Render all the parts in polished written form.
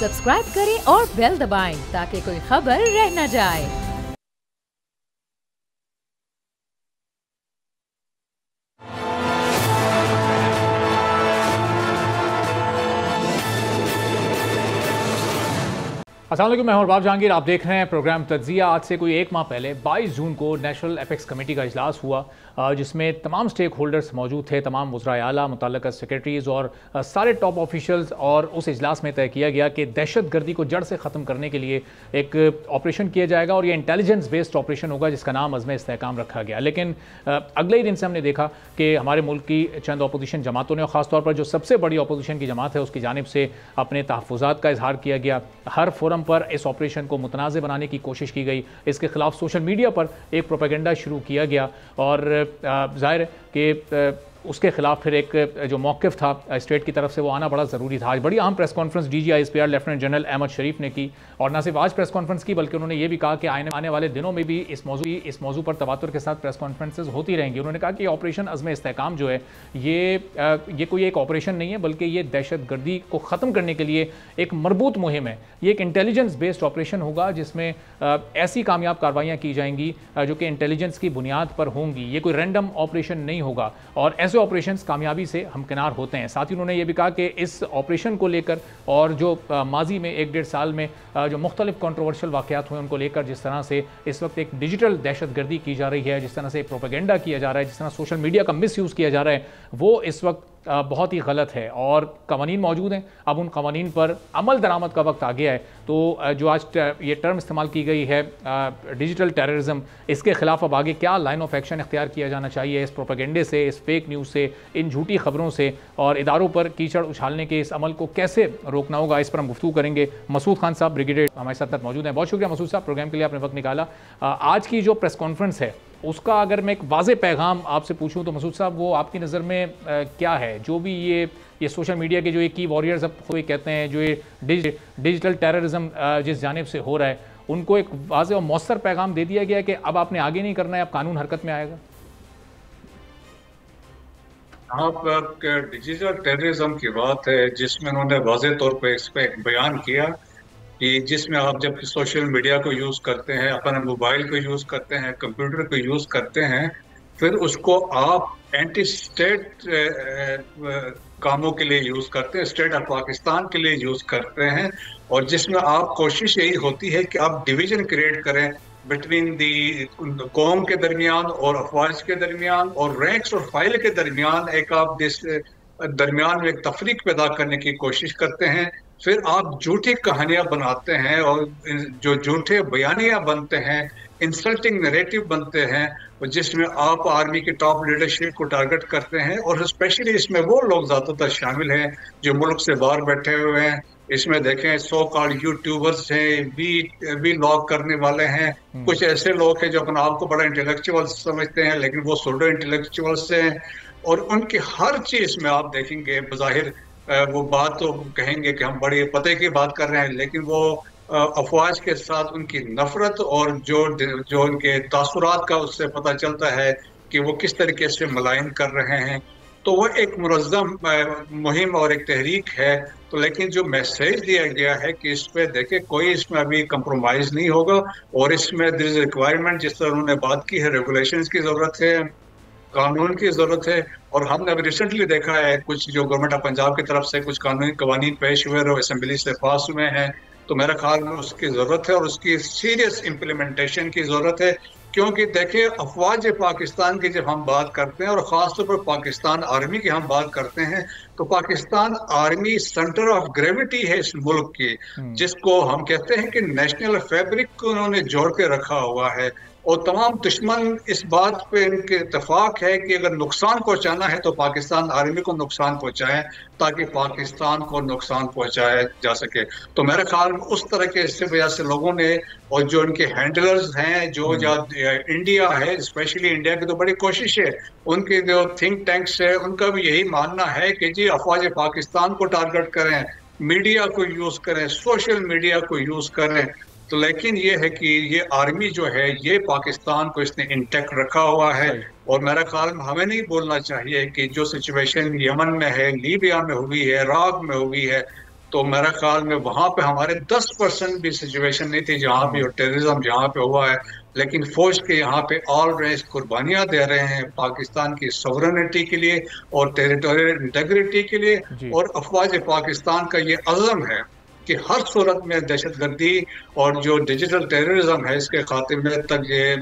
Subscribe करें और bell दबाएं ताकि कोई खबर रह न जाए। अस्सलाम वालेकुम, मैं हूं अरबाब जहांगीर। आप देख रहे हैं प्रोग्राम तज्जिया। आज से कोई एक माह पहले 22 जून को नेशनल एपेक्स कमेटी का इजलास हुआ, जिसमें तमाम स्टेक होल्डर्स मौजूद थे, तमाम वज़राए आला, मुतल्लिका सेक्रेटरीज़ और सारे टॉप ऑफिशियल्स। और उस इजलास में तय किया गया कि दहशत गर्दी को जड़ से ख़त्म करने के लिए एक ऑपरेशन किया जाएगा और ये इंटेलिजेंस बेस्ड ऑपरेशन होगा, जिसका नाम अज़्म इस्तेहकाम रखा गया। लेकिन अगले ही दिन से हमने देखा कि हमारे मुल्क की चंद अपोजिशन जमातों ने, और ख़ासतौर पर जो सबसे बड़ी अपोजिशन की जमात है, उसकी जानिब से अपने तहफ़्फ़ुज़ात का इजहार किया गया। हर फोरम पर इस ऑपरेशन को मुतनाज़ बनाने की कोशिश की गई। इसके खिलाफ सोशल मीडिया पर एक प्रोपेगेंडा शुरू किया गया और जाहिर है कि उसके खिलाफ फिर एक जो मौक़िफ़ था स्टेट की तरफ से, वो आना बड़ा ज़रूरी था। आज बड़ी अहम press conference DGISPR lieutenant general Ahmed Sharif ने की, और न सिर्फ आज प्रेस कॉन्फ्रेंस की बल्कि उन्होंने ये भी कहा कि आने वाले दिनों में भी इस मौजू पर तवातुर के साथ प्रेस कॉन्फ्रेंसेज होती रहेंगी। उन्होंने कहा कि ऑपरेशन अज़्म इस्तेहकाम जो है ये कोई एक ऑपरेशन नहीं है, बल्कि ये दहशत गर्दी को ख़त्म करने के लिए एक मरबूत मुहिम है। ये एक इंटेलिजेंस बेस्ड ऑपरेशन होगा, जिसमें ऐसी कामयाब कार्रवाइयाँ की जाएंगी जो कि इंटेलिजेंस की बुनियाद पर होंगी। ये कोई रैंडम ऑपरेशन नहीं होगा और ऐसे ऑपरेशंस कामयाबी से हमकिनार होते हैं। साथ ही उन्होंने ये भी कहा कि इस ऑपरेशन को लेकर और जो माजी में 1-1.5 साल में जो मुख्तलिफ कंट्रोवर्शियल वाक़यात हुए, उनको लेकर जिस तरह से इस वक्त एक डिजिटल दहशत गर्दी की जा रही है, जिस तरह से प्रोपेगेंडा किया जा रहा है, जिस तरह सोशल मीडिया का मिस यूज़ किया जा रहा है, वो इस वक्त बहुत ही गलत है। और कवानीन मौजूद हैं, अब उन कवानीन पर अमल दरामद का वक्त आ गया है। तो जो आज ये टर्म इस्तेमाल की गई है डिजिटल टेररिज्म, इसके खिलाफ अब आगे क्या लाइन ऑफ एक्शन इख्तियार किया जाना चाहिए, इस प्रोपेगेंडे से, इस फेक न्यूज़ से, इन झूठी खबरों से और इदारों पर कीचड़ उछालने के इस अमल को कैसे रोकना होगा, इस पर हम गुफ्तगू करेंगे। मसूद खान साहब ब्रिगेडियर हमारे साथ मौजूद हैं। बहुत शुक्रिया मसूद साहब, प्रोग्राम के लिए आपने वक्त निकाला। आज की जो प्रेस कॉन्फ्रेंस है, उसका अगर मैं एक वाज़े पैगाम आपसे पूछूं तो मसूद साहब, वो आपकी नज़र में क्या है? जो भी ये सोशल मीडिया के जो ये की वॉरियर्स अब खुद कहते हैं, जो ये डिजिटल टेररिज्म जिस जानिब से हो रहा है, उनको एक वाज़े और मौसर पैगाम दे दिया गया है कि अब आपने आगे नहीं करना है, अब कानून हरकत में आएगा। आप डिजिटल टेररिज्म की बात है, जिसमें उन्होंने वाज़े तौर पर इस पर एक बयान किया कि जिसमें आप जब सोशल मीडिया को यूज़ करते हैं, अपने मोबाइल को यूज़ करते हैं, कंप्यूटर को यूज़ करते हैं, फिर उसको आप एंटी स्टेट कामों के लिए यूज़ करते हैं, स्टेट ऑफ पाकिस्तान के लिए यूज़ करते हैं, और जिसमें आप कोशिश यही होती है कि आप डिवीज़न क्रिएट करें बिटवीन दी कौम के दरमियान और अफवाज के दरमियान और रैंक्स और फाइल के दरमियान आप दरमियान में एक तफरीक पैदा करने की कोशिश करते हैं। फिर आप झूठी कहानियां बनाते हैं और जो झूठे बयानियां बनते हैं, इंसल्टिंग नैरेटिव बनते हैं, जिसमें आप आर्मी की टॉप लीडरशिप को टारगेट करते हैं। और स्पेशली इसमें वो लोग ज़्यादातर शामिल हैं जो मुल्क से बाहर बैठे हुए हैं। इसमें देखें, सो कॉल्ड यूट्यूबर्स हैं, वी लॉग करने वाले हैं, कुछ ऐसे लोग हैं जो अपने आप को बड़ा इंटेलेक्चुअल समझते हैं, लेकिन वो सोडो इंटेलेक्चुअल्स हैं। और उनकी हर चीज़ में आप देखेंगे बज़ाहिर वो बात तो कहेंगे कि हम बड़े पते की बात कर रहे हैं, लेकिन वो अफवाज के साथ उनकी नफरत और जो उनके तासुरात का उससे पता चलता है कि वो किस तरीके से मलाइन कर रहे हैं। तो वो एक मुनज़्ज़म मुहिम और एक तहरीक है। तो लेकिन जो मैसेज दिया गया है कि इस पे देखे कोई इसमें अभी कंप्रोमाइज़ नहीं होगा, और इसमें देयर इज रिक्वायरमेंट, जिस तरह उन्होंने बात की है, रेगुलेशंस की ज़रूरत है, कानून की ज़रूरत है। और हमने अभी रिसेंटली देखा है कुछ जो गवर्नमेंट ऑफ पंजाब की तरफ से कुछ कवानीन पेश हुए और असेंबली से पास हुए हैं, तो मेरे ख्याल में उसकी ज़रूरत है और उसकी सीरियस इम्प्लीमेंटेशन की ज़रूरत है। क्योंकि देखिए, अफवाज पाकिस्तान की जब हम बात करते हैं और ख़ासतौर पर पाकिस्तान आर्मी की हम बात करते हैं, तो Pakistan army centre of gravity है इस मुल्क की, जिसको हम कहते हैं कि नेशनल फैब्रिक को उन्होंने जोड़ के रखा हुआ है। और तमाम दुश्मन इस बात पे इनके इत्तेफाक है कि अगर नुकसान पहुंचाना है तो पाकिस्तान आर्मी को नुकसान पहुंचाए, ताकि पाकिस्तान को नुकसान पहुंचाया जा सके। तो मेरे ख्याल में उस तरह के इस वजह से लोगों ने, और जो उनके हैंडलर्स हैं, जो इंडिया है, स्पेशली इंडिया की तो बड़ी कोशिश है, उनके जो थिंक टैंक्स है, उनका भी यही मानना है कि जी अफवाज पाकिस्तान को टारगेट करें, मीडिया को यूज़ करें, सोशल मीडिया को यूज़ करें। तो लेकिन ये है कि ये आर्मी जो है, ये पाकिस्तान को इसने इंटैक्ट रखा हुआ है। और मेरा ख्याल में हमें नहीं बोलना चाहिए कि जो सिचुएशन यमन में है, लीबिया में हुई है, इराक में हुई है, तो मेरा ख्याल में वहां पे हमारे 10% भी सिचुएशन नहीं थी जहां भी टेररिज्म जहां पे हुआ है। लेकिन फौज के यहाँ पे ऑलवेज कुर्बानियां दे रहे हैं पाकिस्तान की सॉवरेनिटी के लिए और टेरिटोरियल इंटेग्रिटी के लिए। जी। और अफवाज पाकिस्तान का ये अज़म है कि हर सूरत में दहशतगर्दी और जो डिजिटल टेररिज्म है इसके खात्मे तक ये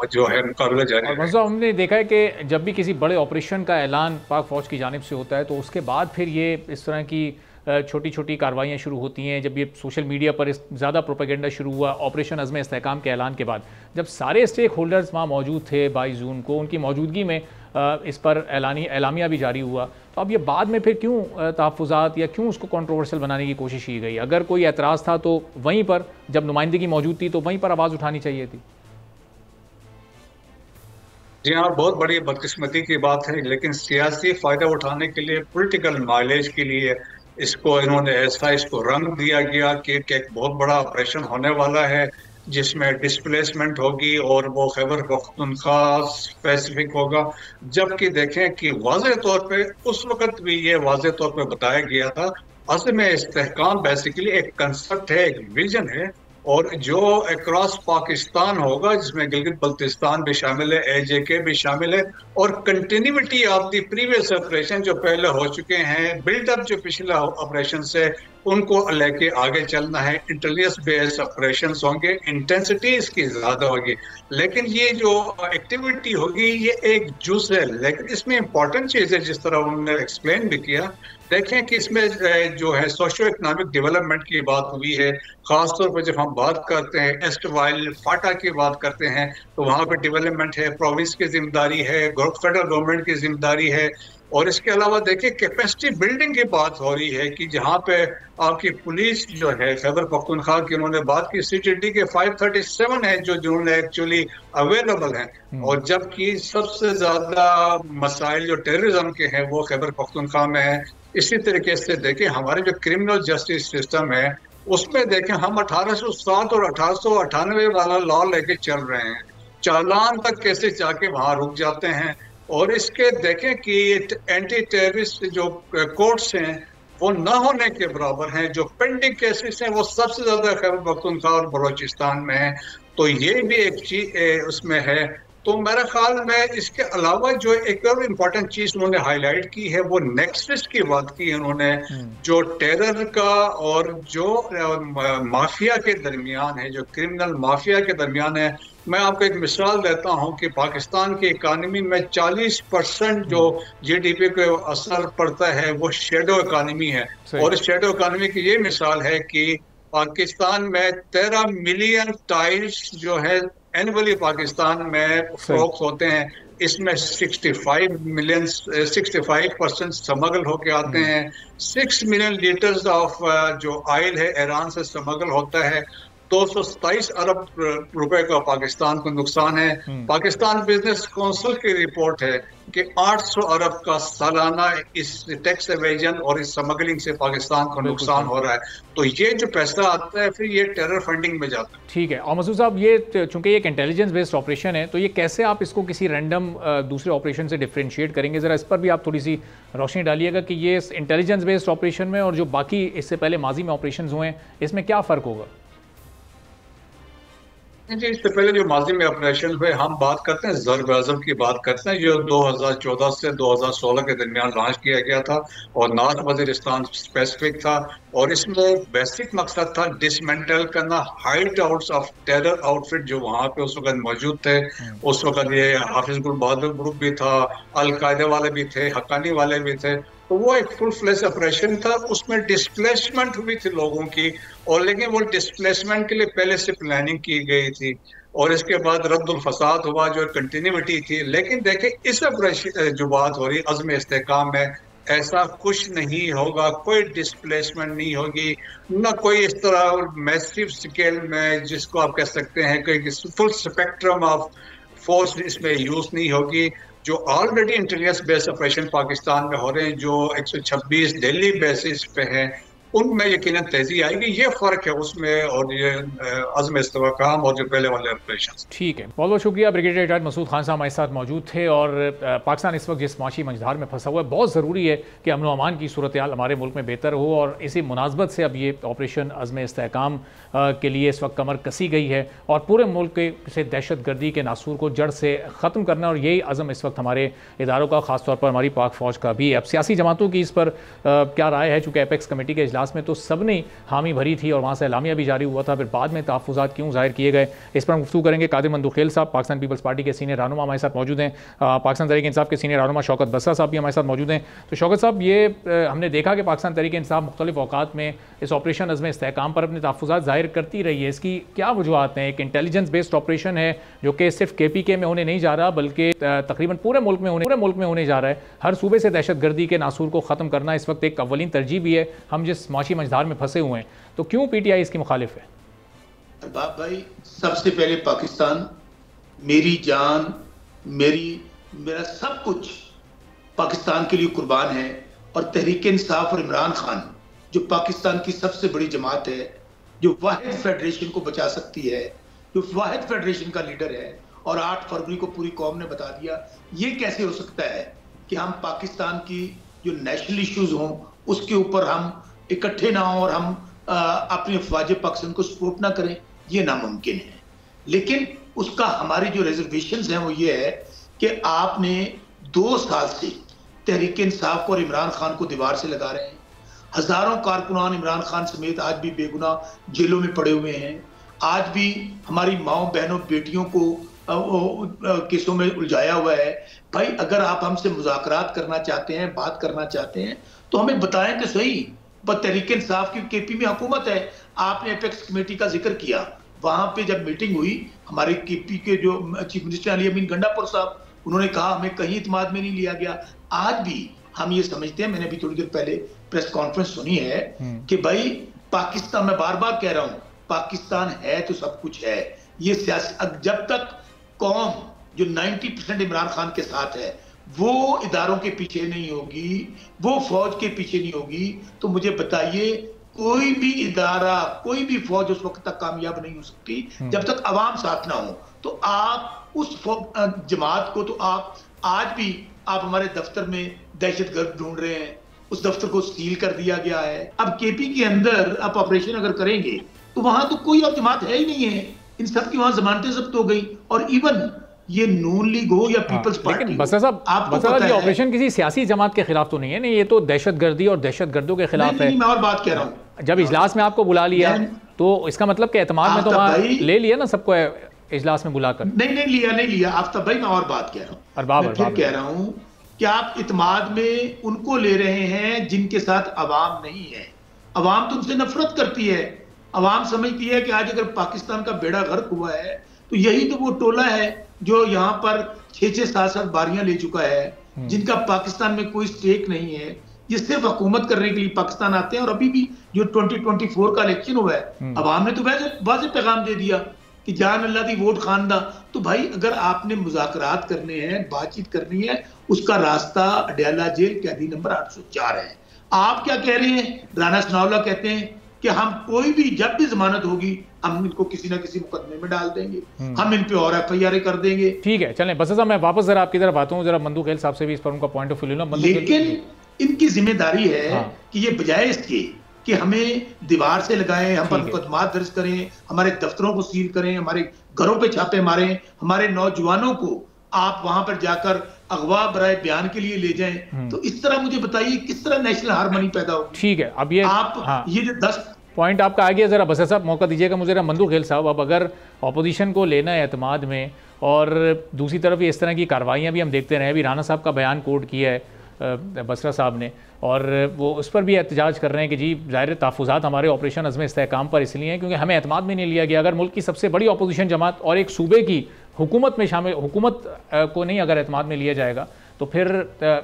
जो है मुकाबला जारी और है। मज़ा हमने देखा है कि जब भी किसी बड़े ऑपरेशन का ऐलान पाक फ़ौज की जानिब से होता है तो उसके बाद फिर ये इस तरह की छोटी छोटी कार्रवाइयाँ शुरू होती हैं। जब ये सोशल मीडिया पर ज़्यादा प्रोपेगेंडा शुरू हुआ ऑपरेशन अज़्म इस्तेहकाम के ऐलान के बाद, जब सारे स्टेक होल्डर्स वहाँ मौजूद थे 22 जून को, उनकी मौजूदगी में इस पर एलामिया भी जारी हुआ, तो अब ये बाद में फिर क्यों तहफ़्फ़ुज़ात या क्यों उसको कंट्रोवर्शियल बनाने की कोशिश की गई? अगर कोई एतराज़ था तो वहीं पर, जब नुमाइंदगी मौजूद थी तो वहीं पर आवाज़ उठानी चाहिए थी। जी हाँ, बहुत बड़ी बदकिस्मती की बात है, लेकिन सियासी फायदा उठाने के लिए, पॉलिटिकल माइलेज के लिए इसको इन्होंने ऐसा इसको रंग दिया गया कि एक बहुत बड़ा ऑपरेशन होने वाला है जिसमें डिस्प्लेसमेंट होगी और वो खैबर पख्तूनख्वा स्पेसिफिक होगा। जबकि देखें कि वाज़ेह तौर पे उस वक्त भी ये वाज़ेह तौर पे बताया गया था अज़्म इस्तेहकाम बेसिकली एक कंसेप्ट है, एक विजन है, और जो अक्रॉस पाकिस्तान होगा जिसमें गिलगित बल्तिस्तान भी शामिल है, AJK भी शामिल है, और continuity of the previous operation जो पहले हो चुके हैं, बिल्डअप जो पिछला ऑपरेशन से उनको लेके आगे चलना है। इंटेलिजेंस बेस्ड ऑपरेशन होंगे, इंटेंसिटी इसकी ज्यादा होगी, लेकिन ये जो एक्टिविटी होगी ये एक जुज है। लेकिन इसमें इंपॉर्टेंट चीज है, जिस तरह उन्होंने एक्सप्लेन भी किया, देखें कि इसमें जो है सोशो इकोनॉमिक डेवलपमेंट की बात हुई है। खासतौर पर जब हम बात करते हैं एस्ट वाइल फाटा की बात करते हैं तो वहाँ पे डेवलपमेंट है, प्रोविंस की जिम्मेदारी है, फेडरल गवर्नमेंट की जिम्मेदारी है। और इसके अलावा देखिए कैपेसिटी बिल्डिंग की बात हो रही है कि जहाँ पे आपकी पुलिस जो है खैबर पख्तूनख्वा की उन्होंने बात की, CTD के 537 है जिन्होंने एक्चुअली अवेलेबल हैं, और जबकि सबसे ज्यादा मसाइल जो टेररिज्म के हैं वो खैबर पख्तूनख्वा में है। इसी तरीके से देखें हमारे जो क्रिमिनल जस्टिस सिस्टम है उसमें देखें हम 1807 और 1898 वाला लॉ लेके चल रहे हैं, चालान तक कैसे जाके वहां रुक जाते हैं। और इसके देखें कि एंटी टेररिस्ट जो कोर्ट्स हैं वो न होने के बराबर हैं, जो पेंडिंग केसेस हैं वो सबसे ज्यादा खैबर पख्तूनख्वा और बलोचिस्तान में है। तो ये भी एक चीज उसमें है। तो मेरे ख्याल में इसके अलावा जो एक और इम्पोर्टेंट चीज उन्होंने हाईलाइट की है वो नेक्सस की बात की उन्होंने, जो टेरर का और जो माफिया के दरमियान है, जो क्रिमिनल माफिया के दरमियान है। मैं आपको एक मिसाल देता हूं कि पाकिस्तान की इकानमी में 40% जो GDP पे असर पड़ता है वो शेडो इकानमी है। और इस शेडो इकानमी की ये मिसाल है कि पाकिस्तान में 13 मिलियन टाइल्स जो है एनुअली पाकिस्तान में फ्रोक्स होते हैं, इसमें 65% स्मगल होके आते हैं। 6 मिलियन लीटर्स ऑफ जो ऑयल है ईरान से स्मगल होता है। 227 अरब रुपए का पाकिस्तान को नुकसान है। पाकिस्तान बिजनेस काउंसिल की रिपोर्ट है कि 800 अरब का सालाना इस टैक्स एवेजन और इस स्मगलिंग से पाकिस्तान को नुकसान हो रहा है। तो ये जो पैसा आता है फिर ये टेरर फंडिंग में जाता है। ठीक है। और मसूद साहब, ये चूंकि ये एक इंटेलिजेंस बेस्ड ऑपरेशन है तो ये कैसे आप इसको किसी रैंडम दूसरे ऑपरेशन से डिफ्रेंशिएट करेंगे? ज़रा इस पर भी आप थोड़ी सी रोशनी डालिएगा कि ये इंटेलिजेंस बेस्ड ऑपरेशन में और जो बाकी इससे पहले माजी में ऑपरेशन हुए हैं इसमें क्या फ़र्क होगा? जी, इससे पहले जो माजी में ऑपरेशन हुए हम बात करते हैं ज़र्ब आज़म की बात करते हैं, जो 2014 से 2016 के दरमियान लॉन्च किया गया था और नॉर्थ वज़ीरिस्तान स्पेसिफिक था। और इसमें बेसिक मकसद था डिसमेंटल करना hide outs of terror outfit जो वहाँ पे उस वक्त मौजूद थे। उस वक्त ये हाफिज गुल बहादुर ग्रुप भी था, अल-कायदा वाले भी थे, हक्कानी वाले भी थे। तो वो एक फुल फ्लैश ऑपरेशन था, उसमें डिस्प्लेसमेंट हुई थी लोगों की, और लेकिन वो डिस्प्लेसमेंट के लिए पहले से प्लानिंग की गई थी और इसके बाद रद्दुल फसाद हुआ जो कंटिन्यूटी थी। लेकिन देखें इस ऑपरेशन जो बात हो रही है अज़्म इस्तेहकाम में, ऐसा कुछ नहीं होगा, कोई डिस्प्लेसमेंट नहीं होगी, न कोई इस तरह मैसिव स्केल में जिसको आप कह सकते हैं कि फुल स्पेक्ट्रम ऑफ फोर्स इसमें यूज नहीं होगी। जो already intelligence based operation Pakistan में हो रहे हैं, जो 126 डेली बेसिस पे हैं, उनमें यकीनन तेजी आएगी। ये फर्क है उसमें और ये अज़्म इस्तेहकाम और जो पहले वाले ऑपरेशन। ठीक है, बहुत बहुत शुक्रिया। ब्रिगेडियर रिटायर्ड मसूद खान साहब हमारे साथ मौजूद थे। और पाकिस्तान इस वक्त जिस माशी मंझधार में फंसा हुआ है, बहुत ज़रूरी है कि अमन व अमान की सूरत हाल हमारे मुल्क में बेहतर हो, और इसी मुनासबत से अब ये ऑपरेशन अज़्म इस्तेहकाम के लिए इस वक्त कमर कसी गई है और पूरे मुल्क से दहशत गर्दी के नासूर को जड़ से ख़त्म करना, और यही अज़म इस वक्त हमारे इदारों का, ख़ासतौर पर हमारी पाक फ़ौज का भी है। अब सियासी जमातों की इस पर क्या राय है? चूँकि एपेक्स कमेटी के इजलास में तो सब ने हामी भरी थी और वहाँ से एलामिया भी जारी हुआ था, फिर बाद में तहफ़्फ़ुज़ात क्यों ज़ाहिर किए गए, इस पर हम गुफ्तगू करेंगे। कादिर मंदुखेल साहब पाकिस्तान पीपल्स पार्टी के सीनियर रहनुमा हमारे साथ मौजूद हैं। पाकिस्तान तहरीक इंसाफ के सीनियर रहनुमा शौकत बसरा साहब भी हमारे साथ मौजूद हैं। तो शौकत साहब, ये हमने देखा कि पाकिस्तान तहरीक इंसाफ मुख्तलिफ औकात में इस ऑपरेशन अज़्म इस्तेहकाम पर अपने तहफ़्फ़ुज़ात ज़ाहिर करती रही है। इसकी क्या वजूहत हैं? एक इंटेलिजेंस बेस्ड ऑपरेशन है जो कि सिर्फ KPK में होने नहीं जा रहा, बल्कि तकरीबन पूरे मुल्क में होने जा रहा है। हर सूबे से दहशत गर्दी के नासूर को ख़त्म करना इस वक्त एक अव्वलीन तरजीह भी है, हम जिस माशी मंझधार में फंसे हुए हैं। तो क्यों PTI इसकी मुखालिफ है? अरबाब भाई, सबसे पहले पाकिस्तान, मेरी जान, मेरा सब कुछ पाकिस्तान के लिए कुर्बान है। और तहरीक इंसाफ और इमरान खान जो पाकिस्तान की सबसे बड़ी जमात है, जो वाहिद फेडरेशन को बचा सकती है, जो वाहिद फेडरेशन का लीडर है, और 8 फरवरी को पूरी कौम ने बता दिया। ये कैसे हो सकता है कि हम पाकिस्तान की जो नेशनल इश्यूज हों उसके ऊपर हम इकट्ठे ना हों और हम अपने अफवाज पाकिस्तान को सपोर्ट ना करें? ये नामुमकिन है। लेकिन उसका हमारी जो रिजर्वेशंस हैं वो ये है कि आपने 2 साल से तहरीक इंसाफ और इमरान खान को दीवार से लगा रहे हैं। हजारों कारकुनान इमरान खान समेत आज भी बेगुनाह जेलों में पड़े हुए हैं। आज भी हमारी माओ बहनों बेटियों को केसों में उलझाया हुआ है। भाई, अगर आप हमसे मुज़ाकरात करना चाहते हैं, बात करना चाहते हैं, तो हमें बताएं तो सही। पर तहरीक इंसाफ की KP में हुकूमत है। आपने एपेक्स कमेटी का जिक्र किया, वहां पे जब मीटिंग हुई, हमारे KP के जो चीफ मिनिस्टर अली अमीन गंडापुर साहब, उन्होंने कहा हमें कहीं इत्मीनान में नहीं लिया गया। आज भी हम ये समझते हैं, मैंने अभी थोड़ी देर पहले प्रेस कॉन्फ्रेंस सुनी है कि भाई पाकिस्तान, मैं बार बार कह रहा हूं, पाकिस्तान है तो सब कुछ है। ये सियासी, जब तक कौम जो 90% इमरान खान के साथ है वो इदारों के पीछे नहीं होगी, वो फौज के पीछे नहीं होगी, तो मुझे बताइए कोई भी इदारा, कोई भी फौज उस वक्त तक कामयाब नहीं हो सकती जब तक अवाम साथ ना हो। तो आप उस जमात को, तो आप आज भी आप हमारे दफ्तर में दहशतगर्द ढूंढ रहे हैं, उस दफ्तर को सील कर दिया गया है। अब KP के अंदर आप ऑपरेशन अगर करेंगे तो वहां तो कोई और जमात है ही नहीं है। इन सब की वहां जमानतें जब्त हो गई। और इवन ये नून लीग हो या पीपल्स पार्टी, लेकिन बसरा साहब, ये ऑपरेशन किसी सियासी जमात के खिलाफ तो नहीं है नहीं, ये तो दहशतगर्दी और दहशतगर्दों के खिलाफ है। मैं और बात कह रहा हूँ, जब इजलास में आपको बुला लिया तो इसका मतलब कि एतमाद में तो वहाँ ले लिया ना सबको इजलास में बुलाकर? नहीं लिया आफ्ताब भाई, मैं और बात कह रहा हूँ। फिर कह रहा हूँ कि आप इत्मीनान में उनको ले रहे हैं जिनके साथ अवाम नहीं है। अवाम तो उनसे नफरत करती है। अवाम समझती है कि आज अगर पाकिस्तान का बेड़ा गर्क हुआ है तो यही तो वो टोला है जो यहाँ पर 6-6, 7-7 बारियां ले चुका है, जिनका पाकिस्तान में कोई स्टेक नहीं है। ये सिर्फ हुकूमत करने के लिए पाकिस्तान आते हैं। और अभी भी जो 2024 का इलेक्शन हुआ है, अवाम ने तो वाज़ेह पैगाम दे दिया कि जान अल्लाह दी वोट खानदा। तो भाई, अगर आपने मुज़ाकरात करने हैं, बातचीत करनी है, उसका रास्ता अडयाला जेल कैदी नंबर 804 है। आप क्या कह रहे हैं? राना सनाउल्लाह कहते हैं कि हम कोई भी, जब भी जमानत होगी हम इनको किसी ना किसी मुकदमे में डाल देंगे, हम इन पे और FIR कर देंगे। ठीक है, चलें बस साहब, मैं वापस जरा आपकी तरफ आता हूँ, जरा मंदुखेल साहब से भी इस पर उनका पॉइंट ऑफ व्यू लेना। लेकिन इनकी जिम्मेदारी है कि ये बजाय इसके कि हमें दीवार से लगाएं, हम पर मुकदमा दर्ज करें, हमारे दफ्तरों को सील करें, हमारे घरों पे छापे मारें, हमारे नौजवानों को आप वहां पर जाकर अगवा बराए बयान के लिए ले जाएं, तो इस तरह मुझे बताइए किस तरह नेशनल हार्मनी पैदा होगी? ठीक है, अब ये आप ये जो 10 पॉइंट आपका आ गया, जरा बसर साहब मौका दीजिएगा मुझे। मंदुखेल साहब, अब अगर अपोजिशन को लेना है एतमाद में, और दूसरी तरफ ये इस तरह की कार्रवाइयाँ भी हम देखते रहे, अभी राना साहब का बयान कोट किया है बसरा साहब ने, और वो उस पर भी एहतजाज कर रहे हैं कि जी ज़ाहिर तहफ़्फ़ुज़ात हमारे ऑपरेशन अज़्म इस्तेहकाम पर इसलिए हैं क्योंकि हमें एतमाद में नहीं लिया गया। अगर मुल्क की सबसे बड़ी अपोजिशन जमात और एक सूबे की हुकूमत में शामिल, हुकूमत को नहीं अगर एतमाद में लिया जाएगा तो फिर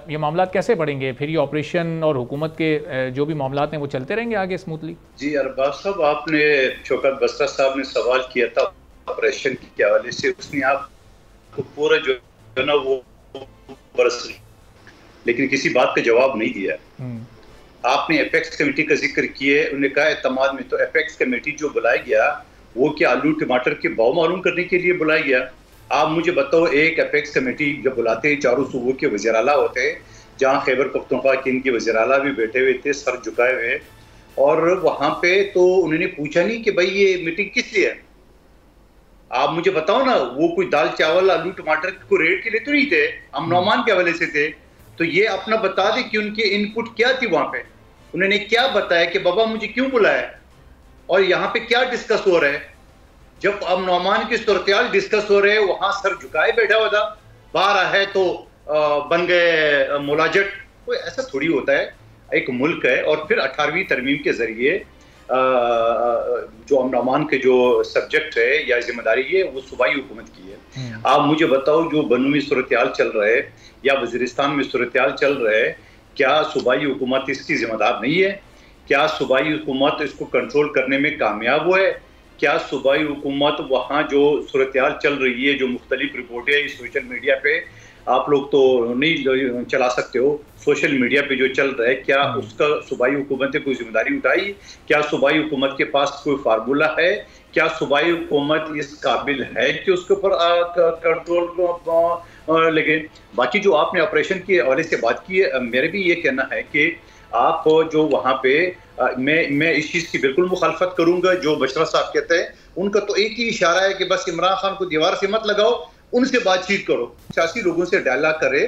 ये मामला कैसे बढ़ेंगे? फिर ये ऑपरेशन और हुकूमत के जो भी मामला हैं वो चलते रहेंगे आगे स्मूथली? जी अरबाज साहब, आपने शौकत बसरा साहब ने सवाल किया था ऑपरेशन के हवाले से, उसने आपको पूरा जो है ना वो बरस, लेकिन किसी बात का जवाब नहीं दिया। आपने एपेक्स कमेटी का जिक्र किए, उन्होंने कहा एतमाद में, तो एपेक्स कमेटी जो बुलाया गया वो क्या आलू टमाटर के भाव मालूम करने के लिए बुलाया गया? आप मुझे बताओ, एक एपेक्स कमेटी जब बुलाते हैं, चारों सूबों के वज़ीर आला होते हैं, जहाँ खैबर पख्तूनख्वा के इनके वज़ीर आला भी बैठे हुए थे सर झुकाए हुए, और वहाँ पे तो उन्होंने पूछा नहीं कि भाई ये मीटिंग किस लिए है? आप मुझे बताओ ना, वो कोई दाल चावल आलू टमाटर को रेट के लिए तो नहीं थे, अमन अमान के हवाले से थे। तो ये अपना बता दे कि उनके इनपुट क्या थी वहां पे, उन्होंने क्या बताया कि बाबा मुझे क्यों बुलाया और यहाँ पे क्या डिस्कस हो रहा है। जब अमन अमान की सूरत डिस्कस हो रहे, वहां सर झुकाए बैठा हुआ था, बाहर है तो बन गए मुलाजट। कोई ऐसा थोड़ी होता है, एक मुल्क है। और फिर 18वीं तरमीम के जरिए जो अमन अमान के जो सब्जेक्ट है या जिम्मेदारी है वो सूबाई हुकूमत की है। आप मुझे बताओ, जो बनू में सूरत हाल चल रहा है या वज़ीरिस्तान में सूरत हाल चल रहा है, क्या सूबाई हुकूमत इसकी जिम्मेदार नहीं है? क्या सूबाई हुकूमत इसको कंट्रोल करने में कामयाब हुआ है? क्या सूबाई हुकूमत वहाँ जो सूरत हाल चल रही है, जो मुख्तलिफ रिपोर्टें सोशल मीडिया पे, आप लोग तो नहीं चला सकते हो, सोशल मीडिया पे जो चल रहा है, क्या उसका सूबाई हुकूमत ने कोई जिम्मेदारी उठाई? क्या सूबाई हुकूमत के पास कोई फार्मूला है? क्या सूबाई हुकूमत इस काबिल है कि उसके ऊपर कंट्रोल लगे? बाकी जो आपने ऑपरेशन के हवाले से बात की है, मेरे भी ये कहना है कि आप जो वहाँ पे मैं इस चीज़ की बिल्कुल मुखालफत करूँगा जो बशरा साहब कहते हैं। उनका तो एक ही इशारा है कि बस इमरान खान को दीवार से मत लगाओ, उनसे बातचीत करो, सियासी लोगों से डायलॉग करे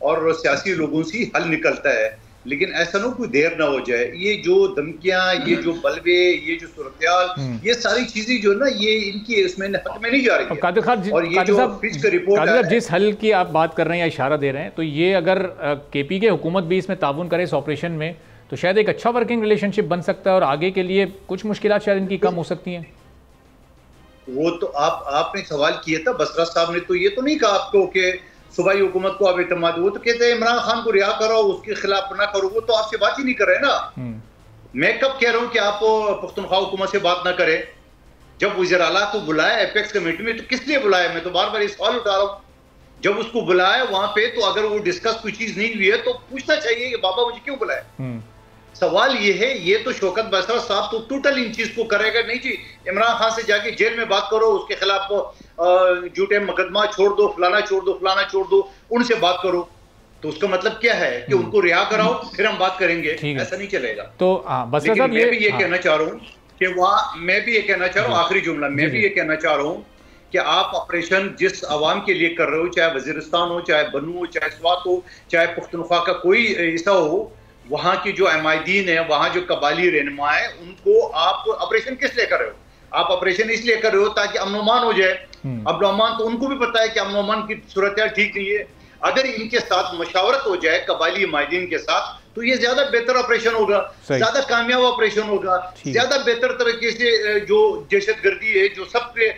और सियासी लोगों से हल निकलता है। लेकिन ऐसा ना कोई देर ना हो जाए। ये जो धमकियां, ये जो बलवे, ये जो सूरत, ये सारी चीजें जो ना, ये इनकी इसमें हक में नहीं जा रही है। कादिर खान, और ये जो फिच का रिपोर्ट है, जिस हल की आप बात कर रहे हैं या इशारा दे रहे हैं, तो ये अगर केपी के हुकूमत भी इसमें ताउन करे इस ऑपरेशन में, तो शायद एक अच्छा वर्किंग रिलेशनशिप बन सकता है और आगे के लिए कुछ मुश्किलात शायद इनकी कम हो सकती हैं। वो तो आपने सवाल किया था, बसरा साहब ने तो ये तो नहीं कहा आपको कि सूबाई हुकूमत को आप एतमाद, वो तो कहते हैं इमरान खान को रिहा करो, उसके खिलाफ ना करो। वो तो आपसे बात ही नहीं कर रहे ना। मैं कब कह रहा हूँ कि आप पख्तूनख्वा हुकूमत से बात ना करें? जब वज़ीर आला को बुलाया एपेक्स कमेटी में, तो किस लिए बुलाया? मैं तो बार बार इस सवाल उठा रहा हूँ। जब उसको बुलाया वहां पे, तो अगर वो डिस्कस कोई चीज नहीं हुई है तो पूछना चाहिए कि बाबा मुझे क्यों बुलाया। सवाल ये है, ये तो शौकत बसरा साहब तो टोटल इन चीज को करेगा नहीं जी। इमरान खान से जाके जेल में बात करो, उसके खिलाफ झूठे मुकदमा छोड़ दो, फलाना छोड़ दो, फलाना छोड़ दो, उनसे बात करो। तो उसका मतलब क्या है कि उनको रिहा कराओ, फिर हम बात करेंगे। ऐसा नहीं चलेगा। तो बसरा साहब, मैं भी ये कहना चाह रहा हूँ कि मैं भी ये कहना चाह रहा हूँ, आखिरी जुमला, मैं भी ये कहना चाह रहा हूँ कि आप ऑपरेशन जिस आवाम के लिए कर रहे हो, चाहे वजीरिस्तान हो, चाहे बनू हो, चाहे स्वात हो, चाहे पुख्तनख्वा का कोई हिस्सा हो, वहाँ की जो अमायदीन है, वहाँ जो कबाली रहनुमा है, उनको आप ऑपरेशन किस लिए कर रहे हो? आप ऑपरेशन इसलिए कर रहे हो ताकि अमन-ओ-अमान हो जाए। अमन-ओ-अमान तो उनको भी पता है कि अमन-ओ-अमान की सूरत ठीक नहीं है। अगर इनके साथ मशावरत हो जाए कबाली अमायदीन के साथ, तो ये ज्यादा बेहतर ऑपरेशन होगा, ज्यादा कामयाब ऑपरेशन होगा, ज्यादा बेहतर तरीके से जो दहशतगर्दी है जो सब पे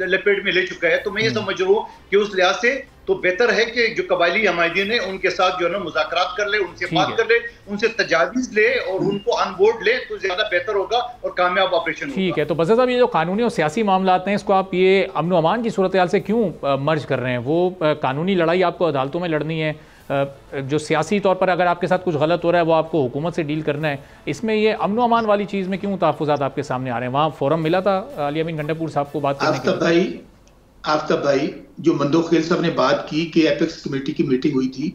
लपेट में ले चुका है। तो मैं ये समझ रहा हूँ कि उस लिहाज से तो बेहतर है कि जो कबायली हमायदीन है उनके साथ जो है ना मुज़ाकरात कर ले, उनसे बात कर ले, उनसे तजावीज़ ले और उनको अनबोर्ड ले, तो ज्यादा बेहतर होगा और कामयाब ऑपरेशन होगा। ठीक है। तो बसर साहब, ये जो कानूनी और सियासी मामलात हैं, इसको आप ये अमन अमान की सूरत हाल से क्यों मर्ज कर रहे हैं? वो कानूनी लड़ाई आपको अदालतों में लड़नी है, जो सियासी तौर पर अगर आपके साथ कुछ गलत हो रहा है वो आपको हुकूमत से डील करना है। इसमें ये अमन अमान वाली चीज़ में क्यों तहफ़्फ़ुज़ात आपके सामने आ रहे हैं? वहाँ फोरम मिला था अली अमीन गंडापुर साहब को बात करने के लिए। आफ्ताब भाई, जो मंदोक खेल साहब ने बात की कि एपेक्स कमेटी की मीटिंग हुई थी,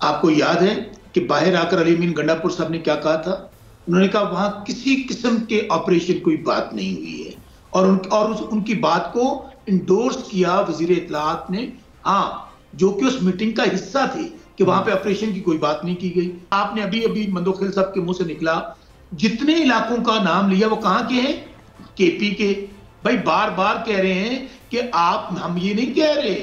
आपको याद है कि बाहर आकर अली अमीन गंडापुर साहब ने क्या कहा था? उन्होंने कहा वहां किसी किस्म के ऑपरेशन कोई बात नहीं हुई है और उनकी बात को इंडोर्स किया वजीर इत्तलाआत ने। हाँ, जो कि उस मीटिंग का हिस्सा थे कि वहां पे ऑपरेशन की कोई बात नहीं की गई। आपने अभी अभी मंदोक खेल साहब के मुंह से निकला, जितने इलाकों का नाम लिया वो कहां के हैं? केपी के। भाई बार बार कह रहे हैं कि हम ये नहीं कह रहे,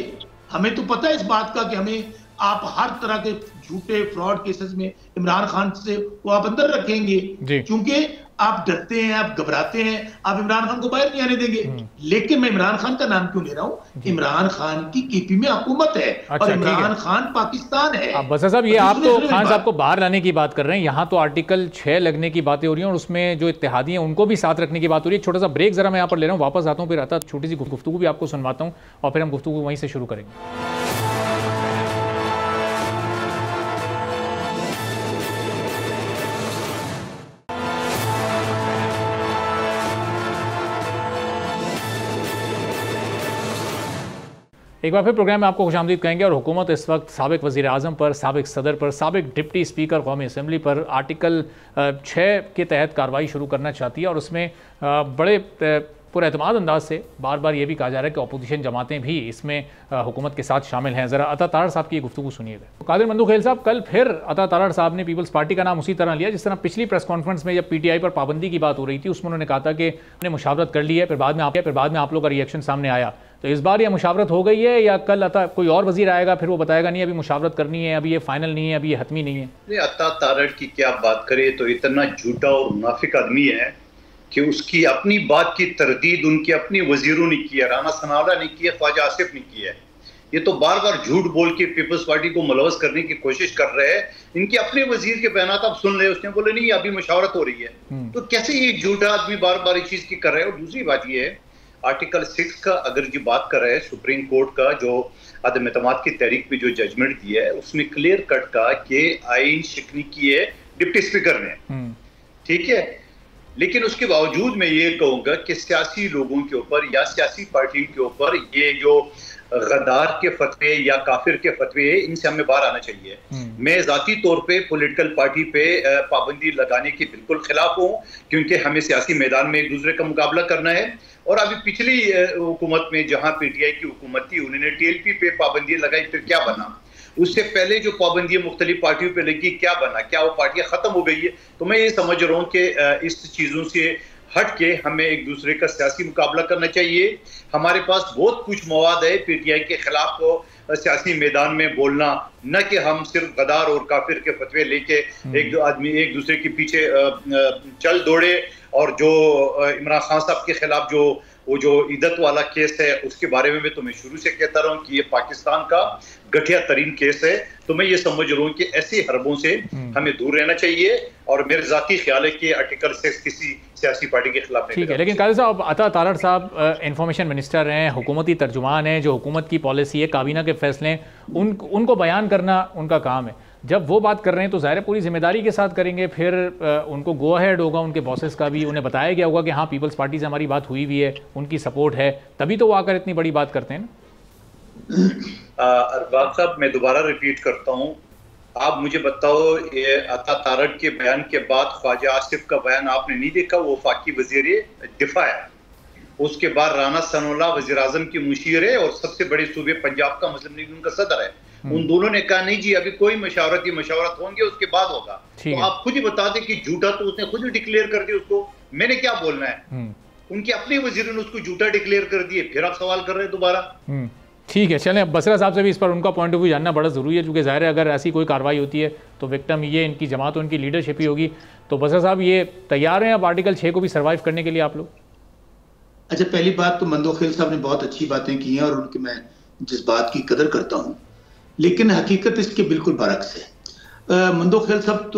हमें तो पता है इस बात का कि हमें आप हर तरह के झूठे फ्रॉड केसेस में इमरान खान से वो आप अंदर रखेंगे, क्योंकि आप डरते हैं, आप घबराते हैं, आप इमरान खान को बाहर नहीं आने देंगे। लेकिन मैं इमरान खान का नाम क्यों ले रहा हूं? इमरान खान की केपी में हुकूमत है और इमरान खान पाकिस्तान है। बसर साहब, ये आप तो खान साहब को बाहर लाने की बात कर रहे हैं, यहाँ तो आर्टिकल 6 लगने की बातें हो रही हैं और उसमें जो इत्तेहादी हैं उनको भी साथ रखने की बात हो रही है। छोटा सा ब्रेक जरा मैं यहाँ पर ले रहा हूँ, वापस आता हूँ, फिर आता छोटी सी गुफ्तगू भी आपको सुनवाता हूँ और फिर हम गुफ्तगू वहीं से शुरू करेंगे। एक बार फिर प्रोग्राम में आपको खुशामदीद कहेंगे। और हुकूमत इस वक्त साबिक वज़ीर आज़म पर, साबिक सदर पर, साबिक डिप्टी स्पीकर कौमी असम्बली पर आर्टिकल 6 के तहत कार्रवाई शुरू करना चाहती है। और उसमें बड़े पुरएतमाद अंदाज से बार बार ये भी कहा जा रहा है कि अपोजिशन जमातें भी इसमें हुकूमत के साथ शामिल हैं। ज़रा अता तारड़ साहब की गुफ्तगू सुनिएगा। कादिर मंदूखेल साहब, कल फिर अता तारड़ साहब ने पीपल्स पार्टी का नाम उसी तरह लिया जिस तरह पिछली प्रेस कॉन्फ्रेंस में जब PTI पर पाबंदी की बात हो रही थी उसमें उन्होंने कहा था कि हमने मुशावरत कर ली है, फिर बाद में आप लोग का रिएक्शन सामने आया। तो इस बार यह मुशावरत हो गई है या कल अता कोई और वजीर आएगा फिर वो बताएगा नहीं अभी मुशावरत करनी है, अभी ये फाइनल नहीं है, अभी ये हतमी नहीं है? अता तारड़ की क्या बात करे, तो इतना झूठा और मुनाफिक आदमी है कि उसकी अपनी बात की तरदीद उनके अपने वजीरों ने की है, राना सनाउल्लाह ने की है, ख्वाजा आसिफ ने की है। ये तो बार बार झूठ बोल के पीपल्स पार्टी को मुलवस करने की कोशिश कर रहे हैं। इनके अपने वजीर के बयान आप सुन रहे, उसने बोले नहीं अभी मुशावरत हो रही है। तो कैसे ये झूठा आदमी बार बार इस चीज की कर रहे हैं। और दूसरी बात ये है, आर्टिकल 6 का अगर जी बात कर रहे हैं, सुप्रीम कोर्ट का जो अदम एतमाद की तहरीक पे जो जजमेंट दिया है उसमें क्लियर कट का कि आइन शिकनी की है डिप्टी स्पीकर ने, ठीक है। लेकिन उसके बावजूद मैं ये कहूंगा कि सियासी लोगों के ऊपर या सियासी पार्टियों के ऊपर ये जो गद्दार के फतवे या काफिर के फतवे इनसे हमें बाहर आना चाहिए। मैं जाती तौर पे पॉलिटिकल पार्टी पे पाबंदी लगाने के बिल्कुल खिलाफ हूँ, क्योंकि हमें सियासी मैदान में एक दूसरे का मुकाबला करना है। और अभी पिछली हुकूमत में जहां PTI की हुकूमत थी उन्होंने TLP पे पाबंदी लगाई, फिर क्या बना? उससे पहले जो पाबंदियां मुख्तलिफ पार्टियों पे लगी क्या बना? क्या वो पार्टियां खत्म हो गई है? तो मैं ये समझ रहा हूँ कि इस चीजों से हट के हमें एक दूसरे का सियासी मुकाबला करना चाहिए। हमारे पास बहुत कुछ मवाद है PTI के खिलाफ को सियासी मैदान में बोलना, न कि हम सिर्फ गद्दार और काफिर के फतवे लेके एक दूसरे के पीछे चल दौड़े। और जो इमरान खान साहब के खिलाफ जो इद्दत वाला केस है उसके बारे में तो मैं शुरू से कहता रहा हूँ कि ये पाकिस्तान का घटिया तरीन केस है। तो मैं ये समझ रहा हूँ कि ऐसे हरबों से हमें दूर रहना चाहिए। और मेरे जाती ख्याल है कि आर्टिकल 6 किसी सियासी पार्टी के खिलाफ नहीं। ठीक है, लेकिन कादिर साहब, अता तारड़ साहब इंफॉर्मेशन मिनिस्टर हैं, हुकूमती तर्जुमान हैं, जो हुकूमत की पॉलिसी है, काबीना के फैसले उनको बयान करना उनका काम है। जब वो बात कर रहे हैं तो ज़ाहिर पूरी जिम्मेदारी के साथ करेंगे। फिर उनको गो अहेड होगा, उनके बॉसेस का भी, उन्हें बताया गया होगा कि हाँ पीपल्स पार्टी से हमारी बात हुई भी है, उनकी सपोर्ट है, तभी तो वो आकर इतनी बड़ी बात करते हैं ना। अरबाज साहब, मैं दोबारा रिपीट करता हूँ, आप मुझे बताओ ये अता तारड़ के बयान के बाद ख्वाजा आसिफ का बयान आपने नहीं देखा? वो वफाकी वज़ीर दिफा है। उसके बाद राना सनाउल्लाह वज़ीर आज़म की मुशीर है और सबसे बड़े सूबे पंजाब का मुस्लिम लीग उनका सदर है। उन दोनों ने कहा नहीं जी अभी कोई मशावरत होंगे, उसके बाद होगा। तो आप खुद ही बता दें कि झूठा तो उसने खुद ही डिक्लेयर कर दिया, उसको मैंने क्या बोलना है। उनके अपने वजीर ने उसको झूठा डिक्लेयर कर दिए, फिर आप सवाल कर रहे हैं दोबारा। ठीक है, चलें, बसरा साहब से भी इस पर उनका पॉइंट ऑफ व्यू जानना बड़ा ज़रूरी है, क्योंकि ज़ाहिर है अगर ऐसी कोई कार्रवाई होती है तो विक्टिम ये इनकी जमात और इनकी लीडरशिप ही होगी। तो बसरा साहब, ये तैयार हैं अब आर्टिकल 6 को भी सर्वाइव करने के लिए आप लोग? अच्छा, पहली बात तो मंदोखेल साहब ने बहुत अच्छी बातें की हैं और उनकी मैं जिस बात की कदर करता हूँ, लेकिन हकीकत इसके बिल्कुल बरक्स है। मंदोखेल साहब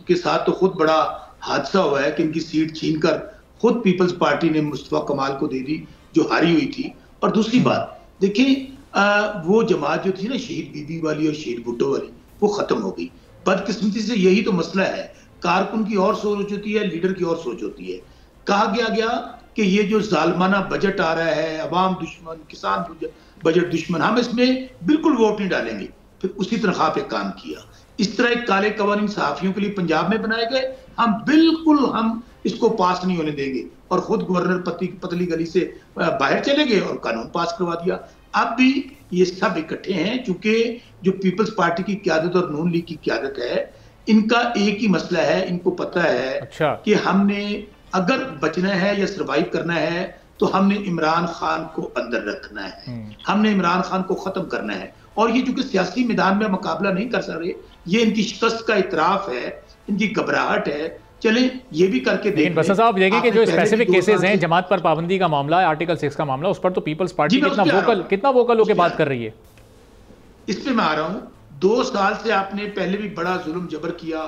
के साथ तो खुद बड़ा हादसा हुआ है कि इनकी सीट छीनकर खुद पीपल्स पार्टी ने मुस्तफा कमाल को दे दी जो हारी हुई थी। और दूसरी बात देखिए, वो जमात जो थी ना शहीद बीबी वाली और शहीद भुट्टो वाली, वो खत्म हो गई। बदकिस्मती से यही तो मसला है, कारकुन की और सोच होती है, लीडर की और सोच होती है। कहा गया कि ये जो जालमाना बजट आ रहा है, अवाम दुश्मन, किसान बजट दुश्मन, हम इसमें बिल्कुल वोट नहीं डालेंगे। फिर उसी तनख्वाह पे काम किया। इस तरह एक काले कवानीन सहाफियों के लिए पंजाब में बनाए गए, हम इसको पास नहीं होने देंगे। और खुद गवर्नर पतली गली से बाहर चले गए और कानून पास करवा दिया। अब भी ये सब इकट्ठे हैं, चूंकि जो पीपल्स पार्टी की क्यादत और नून लीग की क्यादत है, इनका एक ही मसला है, इनको पता है कि हमने अगर बचना है या सर्वाइव करना है तो हमने इमरान खान को अंदर रखना है, हमने इमरान खान को खत्म करना है। और ये चूंकि सियासी मैदान में मुकाबला नहीं कर सकते, ये इनकी शिकस्त का इतराफ है, इनकी घबराहट है। चले ये भी करके देखें। बसर साहब, देखें कि जो स्पेसिफिक केसेस हैं, जमात पर पाबंदी का मामला है, आर्टिकल 6 का मामला, उस पर तो पीपल्स पार्टी कितना वोकल होकर बात कर रही है। इस पे मैं आ रहा हूँ। 2 साल से आपने पहले भी बड़ा जुल्म जबर किया,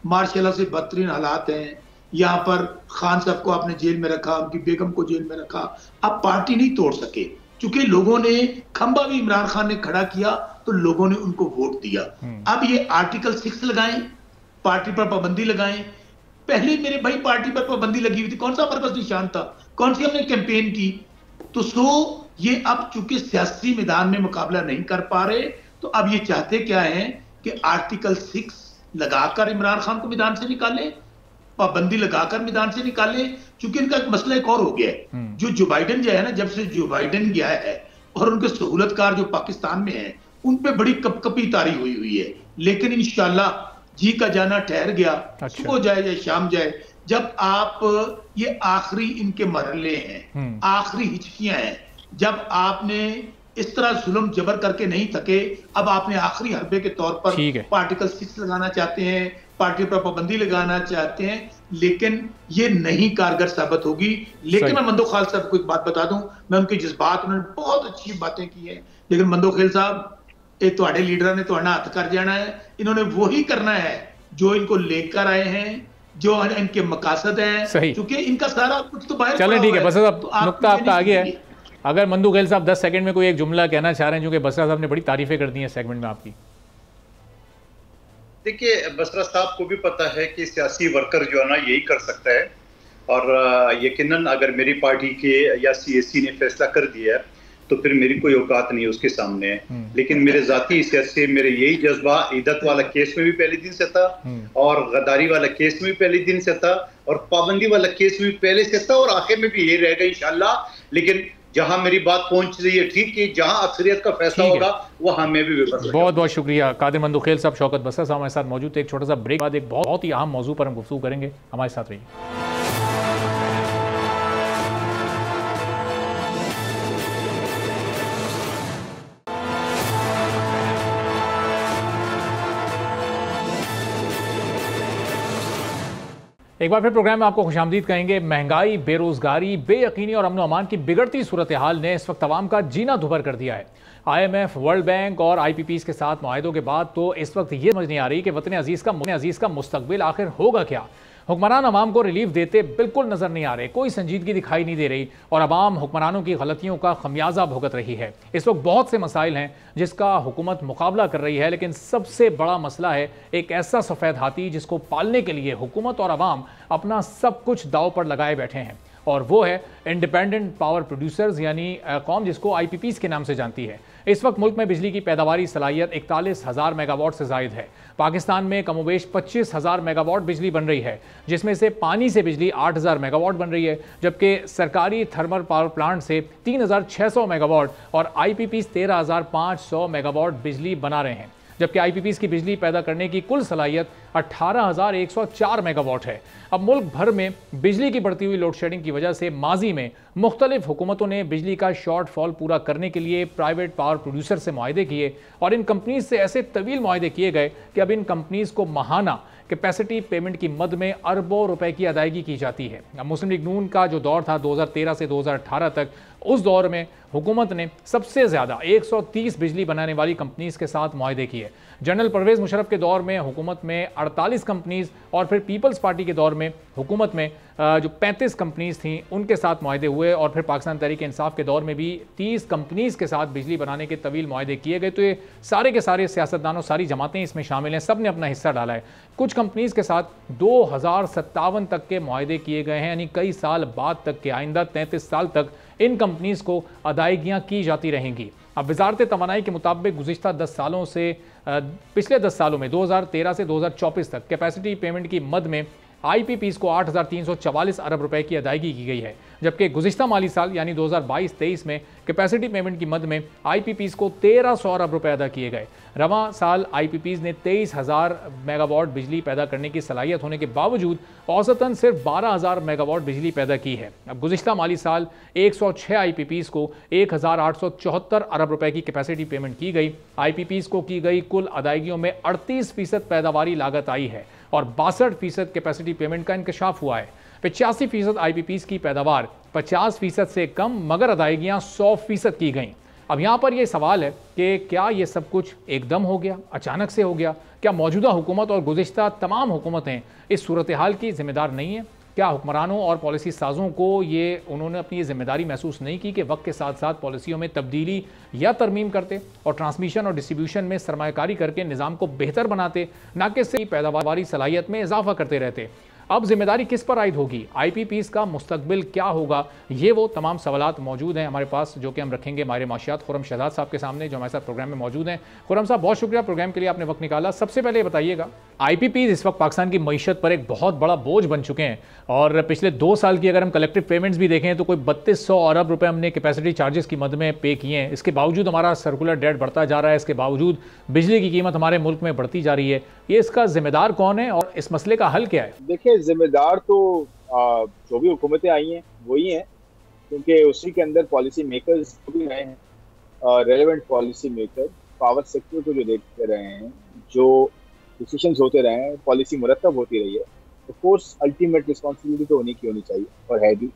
मार्शल से बदतरीन हालात हैं, यहाँ पर खान साहब को आपने जेल में रखा, उनकी बेगम को जेल में रखा। आप पार्टी नहीं तोड़ सके, क्योंकि लोगों ने खंबा भी इमरान खान ने खड़ा किया तो लोगों ने उनको वोट दिया। अब ये आर्टिकल 6 लगाएं, पार्टी पर पाबंदी लगाएं। पहले मेरे भाई पार्टी पर पाबंदी लगी हुई थी, कौन सा पर्पस निशान था, कौन सी हमने कैंपेन की? तो ये अब चूंकि सियासी मैदान में मुकाबला नहीं कर पा रहे, तो अब ये चाहते क्या है कि आर्टिकल 6 लगाकर इमरान खान को मैदान से निकाले, पाबंदी लगाकर मैदान से निकाले। क्योंकि इनका एक मसला एक और हो गया है, जो बाइडेन जो है ना, जब से जो बाइडेन गया है और उनके सहूलतकार जो पाकिस्तान में है, उन पे बड़ी कपकपी तारी हुई है। लेकिन इंशाल्लाह जी का जाना ठहर गया, सुबह जाए या शाम जाए, जब आप ये आखिरी इनके मरहले हैं, आखिरी हिचकियां हैं, जब आपने इस तरह जुल्म जबर करके नहीं थके, अब आपने आखिरी हरबे के तौर पर आर्टिकल 6 लगाना चाहते हैं, पार्टी पर पाबंदी लगाना चाहते हैं, लेकिन ये नहीं कारगर साबित होगी। लेकिन मैं मंदो खाल साहब को एक बात बता दूं, मैं उनके जज्बात, उन्होंने बहुत अच्छी बातें की है, लेकिन मंदो खेल साहब, एक तुम्हारे लीडर ने तुम्हारा हथ कर जाना है, इन्होंने वही करना है जो इनको लेकर आए हैं, जो इनके मकासद हैं, क्योंकि इनका सारा कुछ तो बाहर। चलें ठीक है, बस अब नुक्ता आपका आगे है। अगर मंदू खेल साहब 10 सेकंड में कोई एक जुमला कहना चाह रहे हैं, जो कि बसरा साहब ने बड़ी तारीफें कर दी हैं सेगमेंट में आपकी। देखिए, बसरा साहब को भी पता है कि सियासी वर्कर जो है ना यही कर सकता है, और यकीनन अगर मेरी पार्टी के या सीएसी ने फैसला कर दिया है तो फिर मेरी कोई औकात नहीं है उसके सामने। लेकिन मेरे जाती हैसियत से मेरे यही जज्बा इद्दत वाला केस में भी पहले दिन से था, और गद्दारी वाला केस में भी पहले दिन से था, और पाबंदी वाला केस में भी पहले से था, और आखिर में भी ये रहेगा इंशाल्लाह। लेकिन जहां मेरी बात पहुंच रही है, ठीक है, जहां अक्सरियत का फैसला होगा वहां मैं भी बहुत बहुत शुक्रिया। कादिर मंदुखेल साहब, शौकत बसरा साहब हमारे साथ मौजूद थे। एक छोटा सा ब्रेक बाद एक बहुत ही अहम मौजू पर हम गुफ्तगू करेंगे, हमारे साथ रहिए। एक बार फिर प्रोग्राम में आपको खुशामदीद कहेंगे। महंगाई, बेरोजगारी, बेयकीनी और अमन अमान की बिगड़ती सूरत हाल ने इस वक्त तमाम का जीना दुभर कर दिया है। IMF, वर्ल्ड बैंक और IPPs के साथ मुआहिदों के बाद तो इस वक्त ये समझ नहीं आ रही कि वतन अजीज का मुस्तकबिल आखिर होगा क्या। हुक्मरान अवाम को रिलीफ देते बिल्कुल नजर नहीं आ रहे, कोई संजीदगी दिखाई नहीं दे रही, और अवाम हुक्मरानों की गलतियों का खमियाजा भुगत रही है। इस वक्त बहुत से मसाइल हैं जिसका हुकूमत मुकाबला कर रही है, लेकिन सबसे बड़ा मसला है एक ऐसा सफ़ेद हाथी जिसको पालने के लिए हुकूमत और अवाम अपना सब कुछ दाव पर लगाए बैठे हैं, और वो है इंडिपेंडेंट पावर प्रोड्यूसर्स, यानी कौम जिसको IPPs के नाम से जानती है। इस वक्त मुल्क में बिजली की पैदावारी सलाहियत 41,000 मेगावाट से जायद है। पाकिस्तान में कमोबेश 25,000 मेगावाट बिजली बन रही है, जिसमें से पानी से बिजली 8,000 मेगावाट बन रही है, जबकि सरकारी थर्मल पावर प्लांट से 3,600 मेगावाट और IPPs 13,500 मेगावाट बिजली बना रहे हैं। जबकि IPPs की बिजली पैदा करने की कुल सलाहियत 18,104 मेगावाट है। अब मुल्क भर में बिजली की बढ़ती हुई लोड शेडिंग की वजह से माजी में मुख्तलिफ हुकूमतों ने बिजली का शॉर्टफॉल पूरा करने के लिए प्राइवेट पावर प्रोड्यूसर से मुआहदे किए, और इन कंपनीज से ऐसे तवील मुआहदे किए गए कि अब इन कंपनीज को माहाना कैपेसिटी पेमेंट की मद में अरबों रुपए की अदायगी की जाती है। अब मुस्लिम लीग नून का जो दौर था 2013 से 2018 तक, उस दौर में हुकूमत ने सबसे ज़्यादा 130 बिजली बनाने वाली कंपनीज के साथ मुआहदे किए। जनरल परवेज मुशर्रफ के दौर में हुकूमत में 48 कंपनीज, और फिर पीपल्स पार्टी के दौर में हुकूमत में जो 35 कंपनीज थीं उनके साथ मुआहदे हुए, और फिर पाकिस्तान तहरीक इंसाफ के दौर में भी 30 कंपनीज के साथ बिजली बनाने के तवील मुआहदे किए गए। तो ये सारे के सारे सियासतदानों, सारी जमातें इसमें शामिल हैं, सब ने अपना हिस्सा डाला है। कुछ कंपनीज के साथ 2057 तक के मुआहदे किए गए हैं, यानी कई साल बाद तक के, आइंदा 33 साल तक इन कंपनीज को अदायगियाँ की जाती रहेंगी। अब वजारत तवानाई के मुताबिक गुज़िश्ता 10 सालों से पिछले 10 सालों में 2013 से 2024 तक कैपेसिटी पेमेंट की मद में IPPs को 8,344 अरब रुपए की अदायगी की गई है, जबकि गुज़िश्ता माली साल यानी 2022-23 में कैपेसिटी पेमेंट की मद में IPPs को 1,300 अरब रुपए अदा किए गए। रवां साल IPPs ने 23,000 मेगावाट बिजली पैदा करने की सलाहियत होने के बावजूद औसतन सिर्फ 12,000 मेगावाट बिजली पैदा की है। अब गुज़िश्ता माली साल 106 IPPs को 1,874 अरब रुपए की कैपेसिटी पेमेंट की गई। IPPs को की गई कुल अदायगियों में 38% पैदावारी लागत आई है, और 62% कैपेसिटी पेमेंट का इंकशाफ हुआ है। 85% IPPs की पैदावार 50% से कम, मगर अदायगियाँ 100% की गईं। अब यहाँ पर यह सवाल है कि क्या ये सब कुछ एकदम हो गया, अचानक से हो गया? क्या मौजूदा हुकूमत और गुज़िश्ता तमाम हुकूमतें इस सूरत हाल की जिम्मेदार नहीं है? क्या हुक्मरानों और पॉलिसी साजों को उन्होंने अपनी ये जिम्मेदारी महसूस नहीं की कि वक्त के साथ साथ पॉलिसियों में तब्दीली या तरमीम करते और ट्रांसमिशन और डिस्ट्रीब्यूशन में सरमायाकारी करके निज़ाम को बेहतर बनाते, ना कि सिर्फ पैदावारी सलाहियत में इजाफा करते रहते? अब जिम्मेदारी किस पर आयद होगी, IPPs का मुस्तकबिल क्या होगा, ये वो तमाम सवालात मौजूद हैं हमारे पास, जो कि हम रखेंगे माहिर माशियात खुर्रम शहजाद साहब के सामने, जो हमारे साथ प्रोग्राम में मौजूद हैं। खुर्रम साहब, बहुत शुक्रिया प्रोग्राम के लिए, आपने वक्त निकाला। सबसे पहले बताइएगा, IPPs इस वक्त पाकिस्तान की मईशत पर एक बहुत बड़ा बोझ बन चुके हैं, और पिछले 2 साल की अगर हम कलेक्टिव पेमेंट्स भी देखें तो कोई 3200 अरब रुपए हमने कैपेसिटी चार्जेस की मद में पे किए हैं। इसके बावजूद हमारा सर्कुलर डेट बढ़ता जा रहा है, इसके बावजूद बिजली की कीमत हमारे मुल्क में बढ़ती जा रही है। ये इसका जिम्मेदार कौन है और इस मसले का हल क्या है? देखिए, जिम्मेदार तो जो भी हुकूमतें आई हैं वही हैं, क्योंकि उसी के अंदर पॉलिसी मेकर्स भी रहे हैं, relevant policy maker power sector को जो देखते रहे हैं, जो डिसीजंस होते रहे हैं, पॉलिसी मुरतब होती रही है, तो कोर्स अल्टीमेट रिस्पॉन्सिबिलिटी तो उन्हीं की होनी चाहिए और है भी।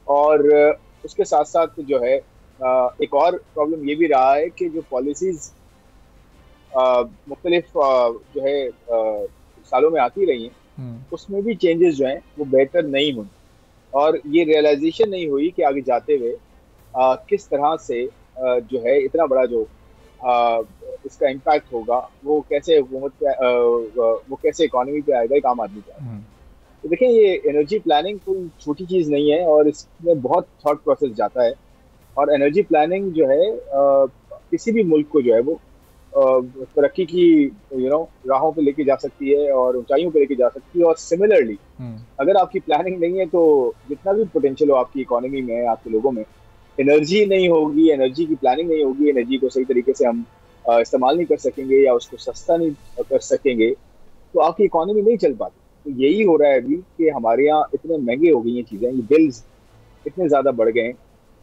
और उसके साथ साथ जो है एक और प्रॉब्लम ये भी रहा है कि जो पॉलिसीज मुख्तलिफ जो है सालों में आती रही हैं, उसमें भी चेंजेस जो हैं वो बेहतर नहीं हुई, और ये रियलाइजेशन नहीं हुई कि आगे जाते हुए किस तरह से जो है इतना बड़ा जो इसका इम्पैक्ट होगा, वो कैसे हुकूमत पे वो कैसे इकोनॉमी पे आएगा, एक आम आदमी पे आएगा। तो देखें, ये एनर्जी प्लानिंग कोई छोटी चीज़ नहीं है, और इसमें बहुत थॉट प्रोसेस जाता है, और एनर्जी प्लानिंग जो है किसी भी मुल्क को जो है वो तरक्की की राहों पे लेके जा सकती है और ऊंचाइयों पे लेके जा सकती है। और सिमिलरली अगर आपकी प्लानिंग नहीं है तो जितना भी पोटेंशियल हो आपकी इकोनॉमी में, आपके लोगों में, एनर्जी नहीं होगी, एनर्जी की प्लानिंग नहीं होगी, एनर्जी को सही तरीके से हम इस्तेमाल नहीं कर सकेंगे या उसको सस्ता नहीं कर सकेंगे, तो आपकी इकोनॉमी नहीं चल पाती। तो यही हो रहा है अभी कि हमारे यहाँ इतने महंगे हो गई हैं चीज़ें, ये बिल्स इतने ज़्यादा बढ़ गए हैं।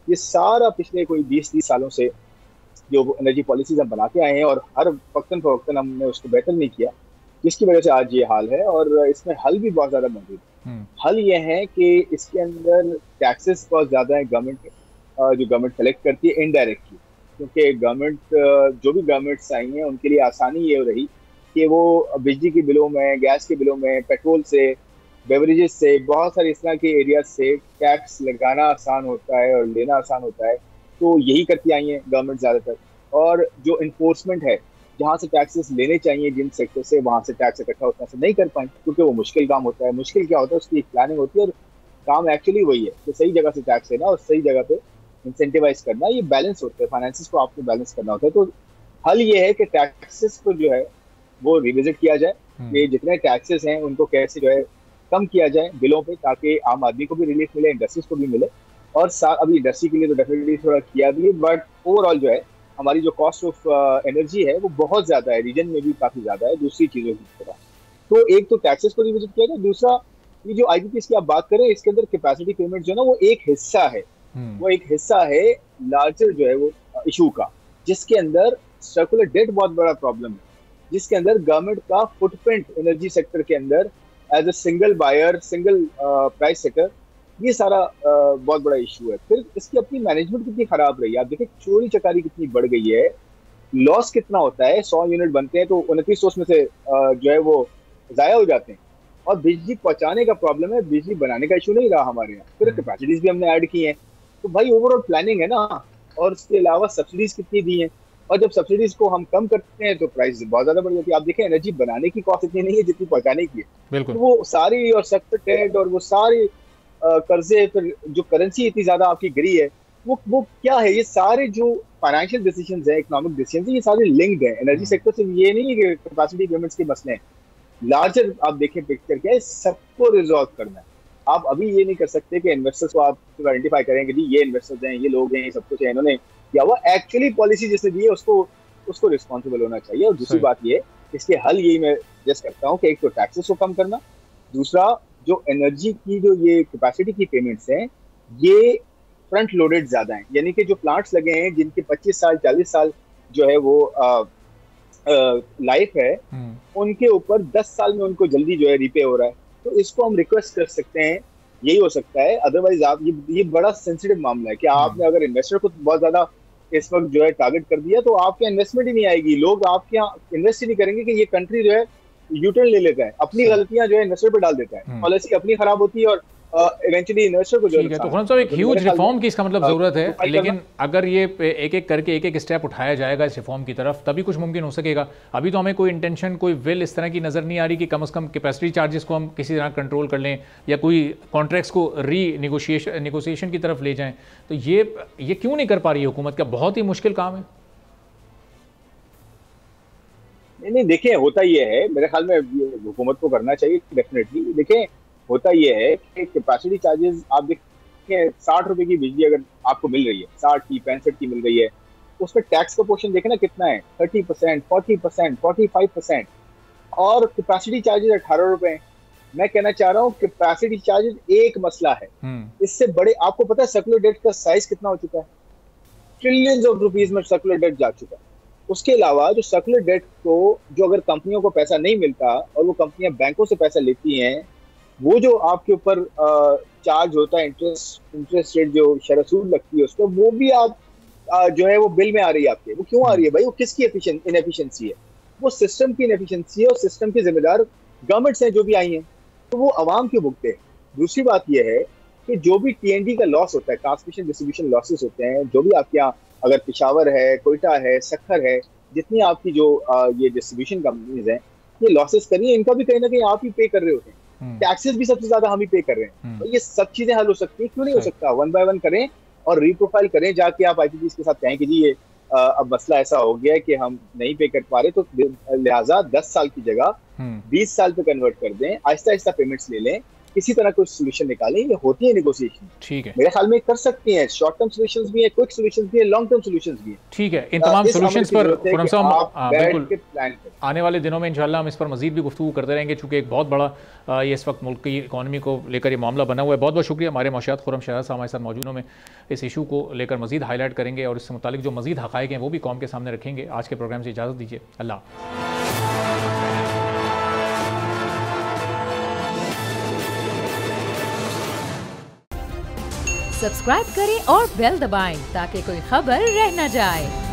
ये सारा पिछले कोई 20-30 सालों से जो एनर्जी पॉलिसीज हम बनाते आए हैं, और हर वक्तन फवक्तन हमने उसको बेहतर नहीं किया, जिसकी वजह से आज ये हाल है। और इसमें हल भी बहुत ज़्यादा मौजूद है। हल ये है कि इसके अंदर टैक्सेस बहुत ज़्यादा है, जो गवर्नमेंट कलेक्ट करती है इनडायरेक्टली, क्योंकि गवर्नमेंट जो भी गवर्नमेंट्स आई हैं उनके लिए आसानी ये रही कि वो बिजली के बिलों में, गैस के बिलों में, पेट्रोल से, बेवरेजेस से, बहुत सारे इस तरह के एरिया से टैक्स लगाना आसान होता है और लेना आसान होता है। तो यही करती आई हैं गवर्नमेंट ज़्यादातर। और जो इन्फोर्समेंट है, जहाँ से टैक्सेस लेने चाहिए जिन सेक्टर से, वहाँ से टैक्स इकट्ठा उतना से नहीं कर पाए, क्योंकि वो मुश्किल काम होता है। मुश्किल क्या होता है, उसकी एक प्लानिंग होती है, और काम एक्चुअली वही है कि सही जगह से टैक्स लेना और सही जगह पे इंसेंटिवाइज करना। ये बैलेंस होता है, फाइनेंसिस को आपको बैलेंस करना होता है। तो हल ये है कि टैक्सेस को जो है वो रिविजिट किया जाए, ये जितने टैक्सेस हैं उनको कैसे जो है कम किया जाए बिलों पे, ताकि आम आदमी को भी रिलीफ मिले, इंडस्ट्रीज को भी मिले। और अभी इंडस्ट्री के लिए तो डेफिनेटली थोड़ा किया भी है, बट ओवरऑल जो है हमारी जो कॉस्ट ऑफ एनर्जी है वो बहुत ज़्यादा है, रीजन में भी काफ़ी ज़्यादा है दूसरी चीज़ों की तरह। तो एक तो टैक्सेस को रिविजिट किया जाए, दूसरा ये जो IPPs की आप बात करें, इसके अंदर कैपेसिटी पेमेंट जो है ना, वो एक हिस्सा है, वो एक हिस्सा है लार्जर जो है वो इशू का, जिसके अंदर सर्कुलर डेट बहुत बड़ा प्रॉब्लम है, जिसके अंदर गवर्नमेंट का फुटप्रिंट एनर्जी सेक्टर के अंदर as a single buyer, single price setter, ये सारा बहुत बड़ा इशू है। फिर इसकी अपनी मैनेजमेंट कितनी खराब रही है, आप देखिए चोरी चकारी कितनी बढ़ गई है, लॉस कितना होता है, 100 यूनिट बनते हैं तो 2900 में से जो है वो ज़ाया हो जाते हैं। और बिजली पहुंचाने का प्रॉब्लम है, बिजली बनाने का इशू नहीं रहा हमारे यहाँ। फिर कैपेसिटीज भी हमने ऐड की हैं, तो भाई ओवरऑल प्लानिंग है ना। और उसके अलावा सब्सिडीज कितनी दी हैं, और जब सब्सिडीज को हम कम करते हैं तो प्राइस बहुत ज्यादा बढ़ जाती है। आप देखें, एनर्जी बनाने की कॉस्ट इतनी नहीं है जितनी पहुंचाने की है। तो वो सारी और सेक्टर टेड और वो सारी कर्जे, फिर जो करेंसी इतनी ज्यादा आपकी गिरी है, वो क्या है, ये सारे जो फाइनेंशियल डिसीजंस है, इकोनॉमिक डिसीजंस है, ये सारे लिंक्ड है। एनर्जी सेक्टर से ये नहीं है कि कैपेसिटी पेमेंट्स के मसले हैं, लार्जर आप देखें पिक्चर क्या है, सबको रिजॉल्व करना है। आप अभी ये नहीं कर सकते कि इन्वेस्टर्स को आप आइडेंटिफाई करेंगे जी ये इन्वेस्टर्स हैं, ये लोग हैं, ये सब कुछ है, इन्होंने या वो एक्चुअली पॉलिसी जिसने दी है उसको रिस्पॉन्सिबल होना चाहिए। और दूसरी बात ये, इसके हल यही मैं सजेस्ट करता हूँ कि एक तो टैक्सेस को कम करना, दूसरा जो एनर्जी की जो ये कैपेसिटी की पेमेंट्स हैं ये फ्रंट लोडेड ज्यादा हैं, यानी कि जो प्लांट्स लगे हैं जिनके 25 साल 40 साल जो है वो लाइफ है, उनके ऊपर 10 साल में उनको जल्दी जो है रीपे हो रहा है। तो इसको हम रिक्वेस्ट कर सकते हैं, यही हो सकता है। अदरवाइज आप ये बड़ा सेंसिटिव मामला है कि आपने अगर इन्वेस्टर को बहुत ज्यादा इस वक्त जो है टारगेट कर दिया तो आपके इन्वेस्टमेंट ही नहीं आएगी, लोग आपके यहाँ इन्वेस्ट ही नहीं करेंगे कि ये कंट्री जो है यूटर्न ले लेता है, अपनी गलतियां जो है इन्वेस्टर पे डाल देता है, पॉलिसी अपनी खराब होती है और इवेंचुअली इन्वेस्टर को जो ठीक है। तो खुरम साहब एक ह्यूज रिफॉर्म की इसका मतलब ज़रूरत है, लेकिन अगर ये एक एक करके एक एक स्टेप उठाया जाएगा इस रिफॉर्म की तरफ तभी कुछ मुमकिन हो सकेगा। अभी तो हमें कोई इंटेंशन, कोई विल इस तरह की नज़र नहीं आ रही कि कम से कम कैपेसिटी चार्जेस को हम किसी तरह कंट्रोल कर लें या कोई कॉन्ट्रैक्ट्स को नेगोशिएशन की तरफ ले जाएं। तो ये क्यों नहीं कर पा रही है हुकूमत? का बहुत ही मुश्किल काम है। नहीं देखिए, होता ये है, मेरे ख्याल में हुकूमत को करना चाहिए डेफिनेटली। देखें, होता ये है कि कैपेसिटी चार्जेस आप देखें, 60 रुपए की बिजली अगर आपको मिल रही है, 60 की 65 की मिल रही है, उसमें टैक्स का पोर्शन देखें ना कितना है, 30%, 40%, 45%, और कैपेसिटी चार्जेस 18 रुपए हैं। मैं कहना चाह रहा हूँ कैपेसिटी चार्जेस एक मसला है, इससे बड़े आपको पता है सर्कुलर डेट का साइज कितना हो चुका है, ट्रिलियंस ऑफ रुपीज में सर्कुलर डेट जा चुका है। उसके अलावा जो सर्कुलर डेट को, जो अगर कंपनियों को पैसा नहीं मिलता और वो कंपनियां बैंकों से पैसा लेती हैं, वो जो आपके ऊपर चार्ज होता है, इंटरेस्ट रेट जो शरसूल लगती है उस पर, वो भी आप जो है वो बिल में आ रही है आपके। वो क्यों आ रही है भाई? वो किसकी इनएफिशिएंसी है? वो सिस्टम की इनएफिशिएंसी है, और सिस्टम की जिम्मेदार गवर्नमेंट्स हैं जो भी आई हैं, तो वो आवाम क्यों भुगते हैं। दूसरी बात यह है कि जो भी TND का लॉस होता है, ट्रांसमिशन डिस्ट्रीब्यूशन लॉसेस होते हैं, जो भी आपके यहाँ अगर पेशावर है, कोयटा है, सक्खर है, जितनी आपकी जो ये डिस्ट्रीब्यूशन कंपनीज हैं, ये लॉसेस करिए, इनका भी कहीं ना कहीं आप ही पे कर रहे होते हैं। टैक्सेस भी सबसे ज्यादा हम ही पे कर रहे हैं। तो ये सब चीजें हल हो सकती है, क्यों नहीं हो सकता? 1 by 1 करें और रीप्रोफाइल करें, जाके आप IPPs के साथ कहें कि जी ये अब मसला ऐसा हो गया है कि हम नहीं पे कर पा रहे, तो लिहाजा 10 साल की जगह 20 साल पे कन्वर्ट कर दें, आहिस्ता आहिस्ता पेमेंट्स ले लें, किसी तरह कोई सोल्यूशन निकालें। ये होती है नेगोशिएशन, ठीक है, मेरे ख्याल में कर सकती हैं। शॉर्ट टर्म सॉल्यूशंस भी है, क्विक सॉल्यूशंस भी है, लॉन्ग टर्म सॉल्यूशंस भी है। ठीक है, इन तमाम सॉल्यूशंस पर खुरम साहब बिल्कुल प्लान करें। आने वाले दिनों में इंशाल्लाह हम इस पर मजीद भी गुफ्तगू करते रहेंगे, चूँकि एक बहुत बड़ा ये इस वक्त मुल्क की इकॉनमी को लेकर ये मामला बना हुआ है। बहुत बहुत शुक्रिया। हमारे मौशियात खुरम शहज़ाद साहब हमारे साथ मौजूद में इस इशू को लेकर मजीद हाईलाइट करेंगे और इससे मुतालिक जो मजीद हक़ाइक़ हैं वो भी कौम के सामने रखेंगे। आज के प्रोग्राम से इजाज़त दीजिए, अल्लाह। सब्सक्राइब करें और बेल दबाएं ताकि कोई खबर रह न जाए।